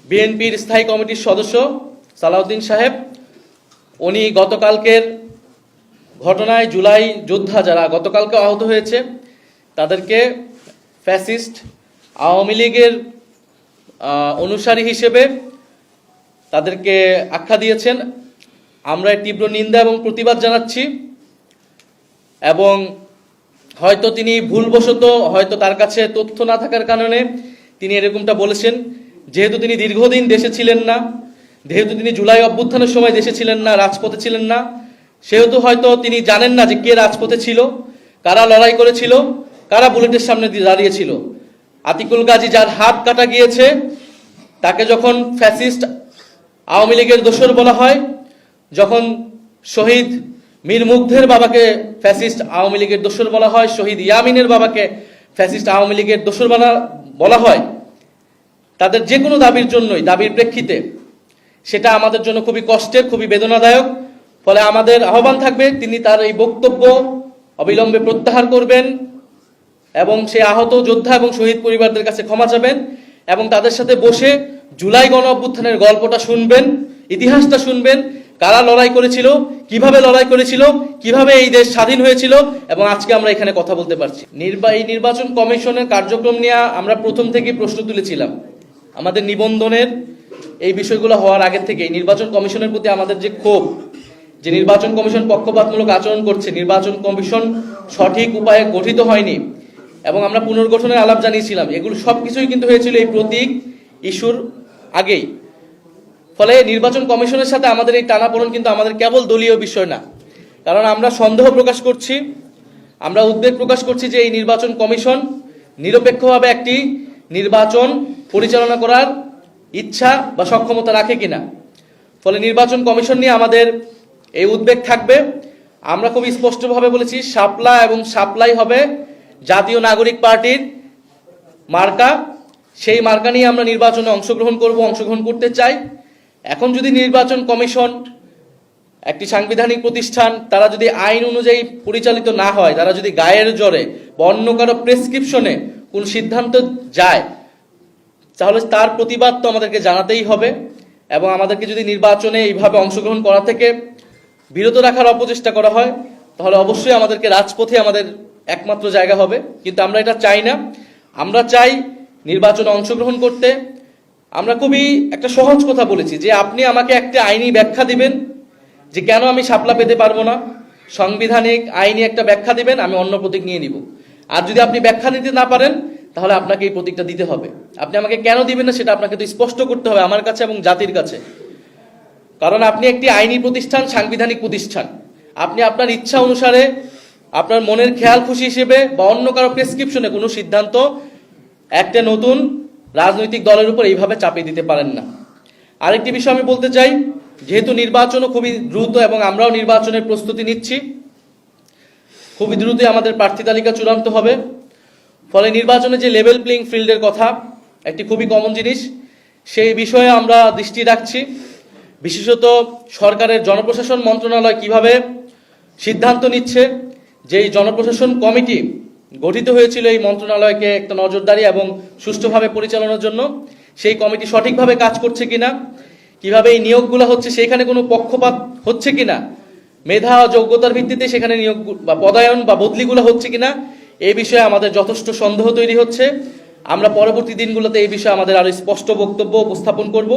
বিএনপির স্থায়ী কমিটির সদস্য সালাউদ্দিন সাহেব, উনি গতকালকের ঘটনায় জুলাই যোদ্ধা যারা গতকালকে আহত হয়েছে তাদেরকে ফ্যাসিস্ট আওয়ামী লীগের অনুসারী হিসেবে তাদেরকে আখ্যা দিয়েছেন। আমরা তীব্র নিন্দা এবং প্রতিবাদ জানাচ্ছি। এবং হয়তো তিনি ভুলবশত, হয়তো তার কাছে তথ্য না থাকার কারণে তিনি এরকমটা বলেছেন। যেহেতু তিনি দীর্ঘদিন দেশে ছিলেন না, যেহেতু তিনি জুলাই অভ্যুত্থানের সময় দেশে ছিলেন না, রাজপথে ছিলেন না, সেহেতু হয়তো তিনি জানেন না যে কে রাজপথে ছিল, কারা লড়াই করেছিল, কারা বুলেটের সামনে দাঁড়িয়েছিল। আতিকুল গাজী যার হাত কাটা গিয়েছে, তাকে যখন ফ্যাসিস্ট আওয়ামী লীগের দোসর বলা হয়, যখন শহীদ মীর মুগ্ধের বাবাকে ফ্যাসিস্ট আওয়ামী লীগের দোসর বলা হয়, শহীদ ইয়ামিনের বাবাকে ফ্যাসিস্ট আওয়ামী লীগের দোসর বলা হয়, তাদের যে কোনো দাবির জন্যই, দাবির প্রেক্ষিতে, সেটা আমাদের জন্য খুবই কষ্টের, খুবই বেদনাদায়ক। ফলে আমাদের আহ্বান থাকবে তিনি তার এই বক্তব্য অবিলম্বে প্রত্যাহার করবেন এবং সে আহত যোদ্ধা এবং শহীদ পরিবারদের কাছে ক্ষমা চাবেন এবং তাদের সাথে বসে জুলাই গণ অভ্যুত্থানের গল্পটা শুনবেন, ইতিহাসটা শুনবেন, কারা লড়াই করেছিল, কিভাবে লড়াই করেছিল, কিভাবে এই দেশ স্বাধীন হয়েছিল এবং আজকে আমরা এখানে কথা বলতে পারছি। এই নির্বাচন কমিশনের কার্যক্রম নিয়ে আমরা প্রথম থেকেই প্রশ্ন তুলেছিলাম। আমাদের নিবন্ধনের এই বিষয়গুলো হওয়ার আগের থেকেই নির্বাচন কমিশনের প্রতি আমাদের যে ক্ষোভ, যে নির্বাচন কমিশন পক্ষপাতমূলক আচরণ করছে, নির্বাচন কমিশন সঠিক উপায়ে গঠিত হয়নি এবং আমরা পুনর্গঠনের আলাপ জানিয়েছিলাম, এগুলো সবকিছুই কিন্তু হয়েছিল এই প্রতীক ইস্যুর আগেই। ফলে নির্বাচন কমিশনের সাথে আমাদের এই টানাপোড়েন কিন্তু আমাদের কেবল দলীয় বিষয় না, কারণ আমরা সন্দেহ প্রকাশ করছি, আমরা উদ্বেগ প্রকাশ করছি যে এই নির্বাচন কমিশন নিরপেক্ষভাবে একটি নির্বাচন পরিচালনা করার ইচ্ছা বা সক্ষমতা রাখে কিনা। ফলে নির্বাচন কমিশন নিয়ে আমাদের এই উদ্বেগ থাকবে। আমরা খুব স্পষ্টভাবে বলেছি, শাপলা এবং সাপ্লাই হবে জাতীয় নাগরিক পার্টির মার্কা। সেই মার্কা নিয়ে আমরা নির্বাচনে অংশগ্রহণ করতে চাই। এখন যদি নির্বাচন কমিশন একটি সাংবিধানিক প্রতিষ্ঠান, তারা যদি আইন অনুযায়ী পরিচালিত না হয়, তারা যদি গায়ের জোরে বা অন্য কারো প্রেসক্রিপশনে কোন সিদ্ধান্ত যায়, তাহলে তার প্রতিবাদ তো আমাদেরকে জানাতেই হবে এবং আমাদেরকে যদি নির্বাচনে এইভাবে অংশগ্রহণ করা থেকে বিরত রাখার অপচেষ্টা করা হয়, তাহলে অবশ্যই আমাদেরকে রাজপথে আমাদের একমাত্র জায়গা হবে। কিন্তু আমরা এটা চাই না। আমরা চাই নির্বাচনে অংশগ্রহণ করতে। আমরা খুবই একটা সহজ কথা বলেছি যে আপনি আমাকে একটা আইনি ব্যাখ্যা দিবেন যে কেন আমি শাপলা পেতে পারবো না, সাংবিধানিক আইনি একটা ব্যাখ্যা দিবেন, আমি অন্য প্রতীক নিয়ে নিব। আর যদি আপনি ব্যাখ্যা দিতে না পারেন, তাহলে আপনাকে এই প্রতীকটা দিতে হবে। আপনি আমাকে কেন দিবেন না সেটা আপনাকে তো স্পষ্ট করতে হবে আমার কাছে এবং জাতির কাছে। কারণ আপনি একটি আইনি প্রতিষ্ঠান, সাংবিধানিক প্রতিষ্ঠান, আপনি আপনার ইচ্ছা অনুসারে, আপনার মনের খেয়াল খুশি হিসেবে বা অন্য কারো প্রেসক্রিপশনে কোনো সিদ্ধান্ত একটা নতুন রাজনৈতিক দলের উপর এইভাবে চাপিয়ে দিতে পারেন না। আরেকটি বিষয় আমি বলতে চাই, যেহেতু নির্বাচনও খুবই দ্রুত এবং আমরাও নির্বাচনের প্রস্তুতি নিচ্ছি, খুবই দ্রুতই আমাদের প্রার্থী তালিকা চূড়ান্ত হবে। ফলে নির্বাচনে যে লেভেল প্লেইং ফিল্ডের কথা, একটি খুবই কমন জিনিস, সেই বিষয়ে আমরা দৃষ্টি রাখছি। বিশেষত সরকারের জনপ্রশাসন মন্ত্রণালয় কিভাবে সিদ্ধান্ত নিচ্ছে, যে এই জনপ্রশাসন কমিটি গঠিত হয়েছিল এই মন্ত্রণালয়কে একটা নজরদারি এবং সুষ্ঠুভাবে পরিচালনার জন্য, সেই কমিটি সঠিকভাবে কাজ করছে কিনা, কিভাবে এই নিয়োগগুলো হচ্ছে সেখানে কোনো পক্ষপাত হচ্ছে কিনা, মেধা ও যোগ্যতার ভিত্তিতে সেখানে নিয়োগ বা পদায়ন বা বদলিগুলো হচ্ছে কিনা, এই বিষয়ে আমাদের যথেষ্ট সন্দেহ তৈরি হচ্ছে। আমরা পরবর্তী দিনগুলোতে এই বিষয়ে আমাদের আরো স্পষ্ট বক্তব্য উপস্থাপন করব।